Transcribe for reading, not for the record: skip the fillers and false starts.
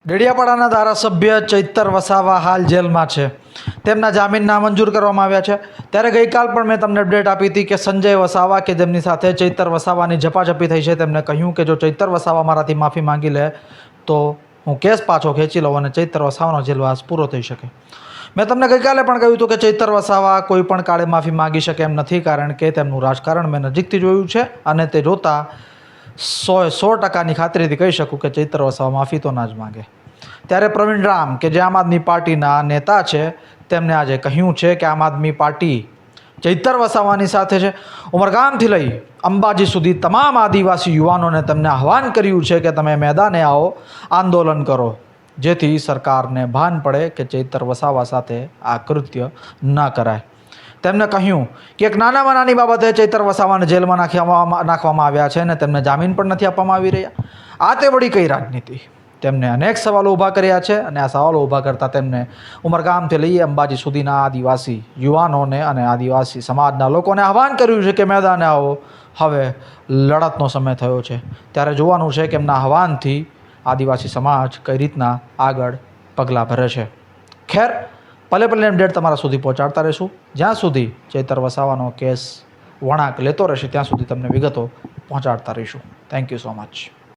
ડેડિયાપાડાના ધારાસભ્ય ચૈતર વસાવા હાલ જેલમાં છે. તેમના જામીન નામંજૂર કરવામાં આવ્યા છે. ત્યારે ગઈકાલ પણ મેં તમને અપડેટ આપી હતી કે સંજય વસાવા કે જેમની સાથે ચૈતર વસાવાની ઝપાઝપી થઈ છે, તેમને કહ્યું કે જો ચૈતર વસાવા મારાથી માફી માંગી લે તો હું કેસ પાછો ખેંચી લઉં અને ચૈતર વસાવાનો જેલવાસ પૂરો થઈ શકે. મેં તમને ગઈકાલે પણ કહ્યું હતું કે ચૈતર વસાવા કોઈ પણ કાળે માફી માંગી શકે એમ નથી, કારણ કે તેમનું રાજકારણ મેં નજીકથી જોયું છે અને તે જોતાં 100% ખાતરીથી કહી શકું કે ચૈતર વસાવા માફી તો ના જ માંગે. ત્યારે પ્રવીણ રામ કે જે આમ આદમી પાર્ટીના નેતા છે, તેમને આજે કહ્યું છે કે આમ આદમી પાર્ટી ચૈતર વસાવાની સાથે છે. ઉમરગામથી લઈ અંબાજી સુધી તમામ આદિવાસી યુવાનોને તેમને આહવાન કર્યું છે કે તમે મેદાને આવો, આંદોલન કરો, જેથી સરકારને ભાન પડે કે ચૈતર વસાવા સાથે આ કૃત્ય ન કરાય. તેમને કહ્યું કે એક નાનામાં નાની બાબતે ચૈતર વસાવાને જેલમાં નાખવામાં આવ્યા છે અને તેમને જામીન પણ નથી આપવામાં આવી રહ્યા. આ તે વળી કઈ રાજનીતિ? તેમને અનેક સવાલો ઊભા કર્યા છે અને આ સવાલો ઊભા કરતાં તેમને ઉમરગામથી લઈ અંબાજી સુધીના આદિવાસી યુવાનોને અને આદિવાસી સમાજના લોકોને આહવાન કર્યું છે કે મેદાને આવો, હવે લડતનો સમય થયો છે. ત્યારે જોવાનું છે કે એમના આહવાનથી આદિવાસી સમાજ કઈ રીતના આગળ પગલાં ભરે છે. ખેર, પલે પલે અપડેટ તમારા સુધી પહોંચાડતા રહીશું. જ્યાં સુધી ચૈતર વસાવાનો કેસ વળાંક લેતો રહેશે ત્યાં સુધી તમને વિગતો પહોંચાડતા રહીશું. Thank you so much.